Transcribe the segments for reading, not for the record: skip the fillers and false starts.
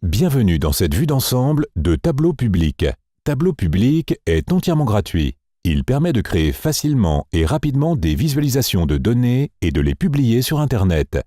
Bienvenue dans cette vue d'ensemble de Tableau Public. Tableau Public est entièrement gratuit. Il permet de créer facilement et rapidement des visualisations de données et de les publier sur Internet.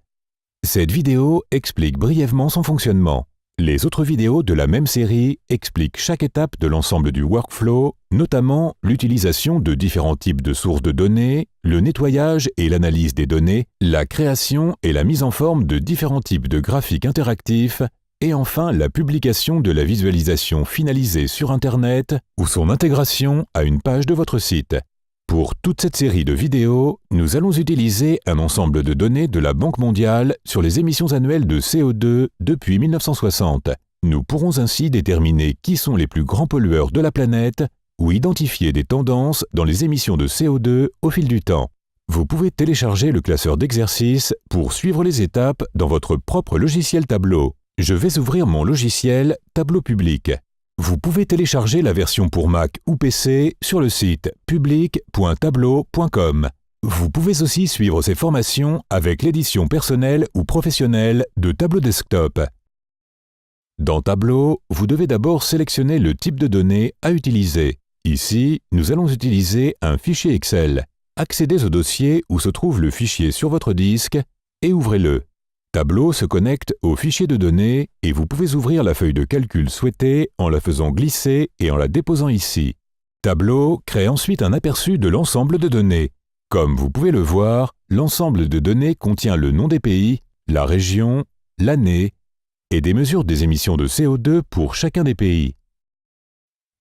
Cette vidéo explique brièvement son fonctionnement. Les autres vidéos de la même série expliquent chaque étape de l'ensemble du workflow, notamment l'utilisation de différents types de sources de données, le nettoyage et l'analyse des données, la création et la mise en forme de différents types de graphiques interactifs, et enfin la publication de la visualisation finalisée sur Internet ou son intégration à une page de votre site. Pour toute cette série de vidéos, nous allons utiliser un ensemble de données de la Banque mondiale sur les émissions annuelles de CO2 depuis 1960. Nous pourrons ainsi déterminer qui sont les plus grands pollueurs de la planète ou identifier des tendances dans les émissions de CO2 au fil du temps. Vous pouvez télécharger le classeur d'exercices pour suivre les étapes dans votre propre logiciel Tableau. Je vais ouvrir mon logiciel Tableau Public. Vous pouvez télécharger la version pour Mac ou PC sur le site public.tableau.com. Vous pouvez aussi suivre ces formations avec l'édition personnelle ou professionnelle de Tableau Desktop. Dans Tableau, vous devez d'abord sélectionner le type de données à utiliser. Ici, nous allons utiliser un fichier Excel. Accédez au dossier où se trouve le fichier sur votre disque et ouvrez-le. Tableau se connecte au fichier de données et vous pouvez ouvrir la feuille de calcul souhaitée en la faisant glisser et en la déposant ici. Tableau crée ensuite un aperçu de l'ensemble de données. Comme vous pouvez le voir, l'ensemble de données contient le nom des pays, la région, l'année et des mesures des émissions de CO2 pour chacun des pays.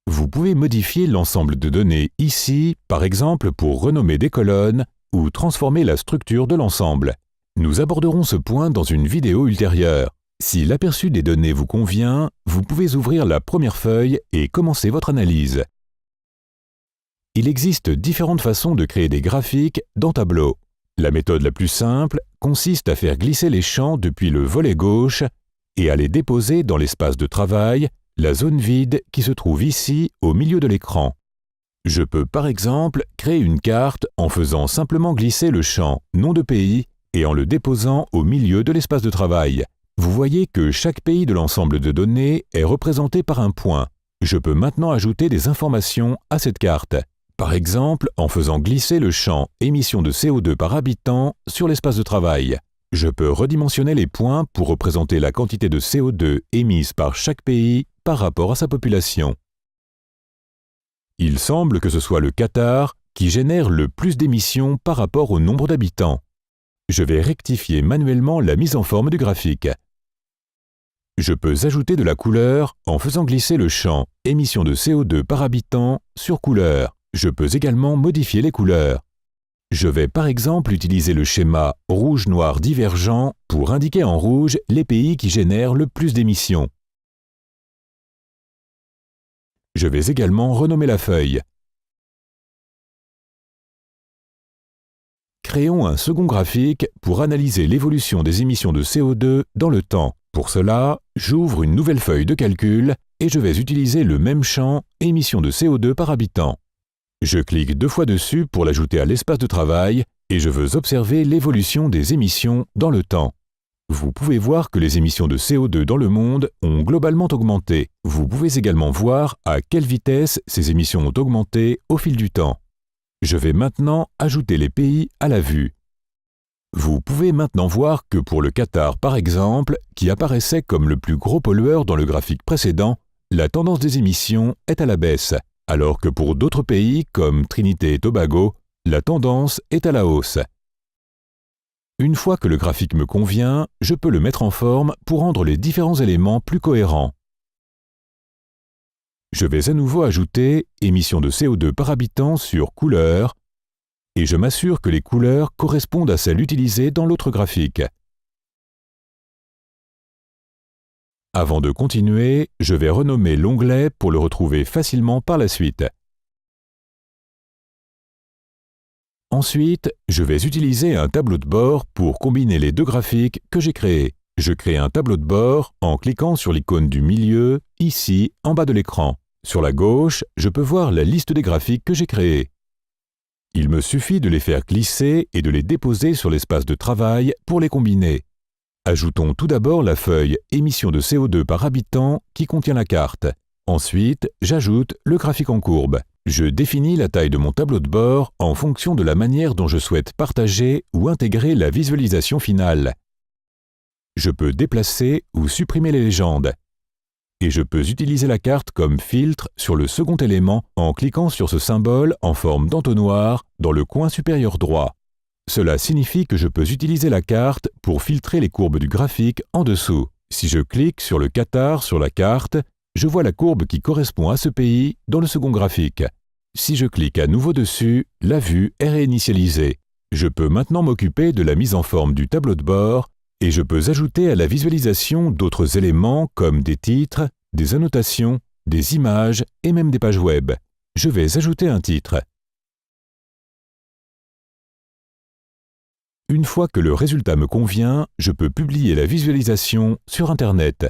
Vous pouvez modifier l'ensemble de données ici, par exemple pour renommer des colonnes ou transformer la structure de l'ensemble. Nous aborderons ce point dans une vidéo ultérieure. Si l'aperçu des données vous convient, vous pouvez ouvrir la première feuille et commencer votre analyse. Il existe différentes façons de créer des graphiques dans Tableau. La méthode la plus simple consiste à faire glisser les champs depuis le volet gauche et à les déposer dans l'espace de travail, la zone vide qui se trouve ici au milieu de l'écran. Je peux par exemple créer une carte en faisant simplement glisser le champ nom de pays et en le déposant au milieu de l'espace de travail. Vous voyez que chaque pays de l'ensemble de données est représenté par un point. Je peux maintenant ajouter des informations à cette carte. Par exemple, en faisant glisser le champ émissions de CO2 par habitant sur l'espace de travail. Je peux redimensionner les points pour représenter la quantité de CO2 émise par chaque pays par rapport à sa population. Il semble que ce soit le Qatar qui génère le plus d'émissions par rapport au nombre d'habitants. Je vais rectifier manuellement la mise en forme du graphique. Je peux ajouter de la couleur en faisant glisser le champ « Émissions de CO2 par habitant » sur couleur. Je peux également modifier les couleurs. Je vais par exemple utiliser le schéma rouge-noir divergent pour indiquer en rouge les pays qui génèrent le plus d'émissions. Je vais également renommer la feuille. Créons un second graphique pour analyser l'évolution des émissions de CO2 dans le temps. Pour cela, j'ouvre une nouvelle feuille de calcul et je vais utiliser le même champ « Émissions de CO2 par habitant ». Je clique 2 fois dessus pour l'ajouter à l'espace de travail et je veux observer l'évolution des émissions dans le temps. Vous pouvez voir que les émissions de CO2 dans le monde ont globalement augmenté. Vous pouvez également voir à quelle vitesse ces émissions ont augmenté au fil du temps. Je vais maintenant ajouter les pays à la vue. Vous pouvez maintenant voir que pour le Qatar par exemple, qui apparaissait comme le plus gros pollueur dans le graphique précédent, la tendance des émissions est à la baisse, alors que pour d'autres pays comme Trinité et Tobago, la tendance est à la hausse. Une fois que le graphique me convient, je peux le mettre en forme pour rendre les différents éléments plus cohérents. Je vais à nouveau ajouter émissions de CO2 par habitant sur couleur et je m'assure que les couleurs correspondent à celles utilisées dans l'autre graphique. Avant de continuer, je vais renommer l'onglet pour le retrouver facilement par la suite. Ensuite, je vais utiliser un tableau de bord pour combiner les deux graphiques que j'ai créés. Je crée un tableau de bord en cliquant sur l'icône du milieu, ici, en bas de l'écran. Sur la gauche, je peux voir la liste des graphiques que j'ai créés. Il me suffit de les faire glisser et de les déposer sur l'espace de travail pour les combiner. Ajoutons tout d'abord la feuille « Émissions de CO2 par habitant » qui contient la carte. Ensuite, j'ajoute le graphique en courbe. Je définis la taille de mon tableau de bord en fonction de la manière dont je souhaite partager ou intégrer la visualisation finale. Je peux déplacer ou supprimer les légendes. Et je peux utiliser la carte comme filtre sur le second élément en cliquant sur ce symbole en forme d'entonnoir dans le coin supérieur droit. Cela signifie que je peux utiliser la carte pour filtrer les courbes du graphique en dessous. Si je clique sur le Qatar sur la carte, je vois la courbe qui correspond à ce pays dans le second graphique. Si je clique à nouveau dessus, la vue est réinitialisée. Je peux maintenant m'occuper de la mise en forme du tableau de bord et je peux ajouter à la visualisation d'autres éléments comme des titres, des annotations, des images et même des pages web. Je vais ajouter un titre. Une fois que le résultat me convient, je peux publier la visualisation sur Internet.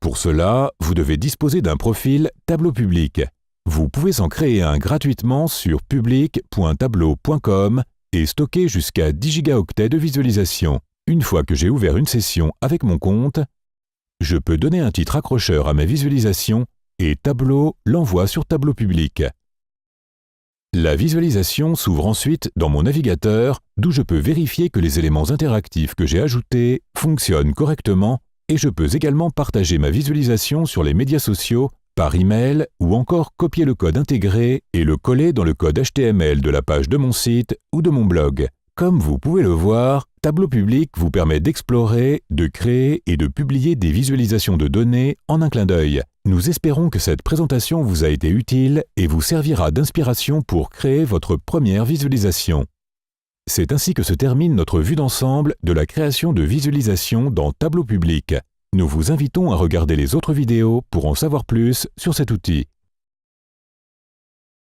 Pour cela, vous devez disposer d'un profil Tableau public. Vous pouvez en créer un gratuitement sur public.tableau.com et stocker jusqu'à 10 gigaoctets de visualisation. Une fois que j'ai ouvert une session avec mon compte, je peux donner un titre accrocheur à mes visualisations et Tableau l'envoie sur Tableau public. La visualisation s'ouvre ensuite dans mon navigateur, d'où je peux vérifier que les éléments interactifs que j'ai ajoutés fonctionnent correctement et je peux également partager ma visualisation sur les médias sociaux, par email ou encore copier le code intégré et le coller dans le code HTML de la page de mon site ou de mon blog. Comme vous pouvez le voir, Tableau public vous permet d'explorer, de créer et de publier des visualisations de données en un clin d'œil. Nous espérons que cette présentation vous a été utile et vous servira d'inspiration pour créer votre première visualisation. C'est ainsi que se termine notre vue d'ensemble de la création de visualisations dans Tableau public. Nous vous invitons à regarder les autres vidéos pour en savoir plus sur cet outil.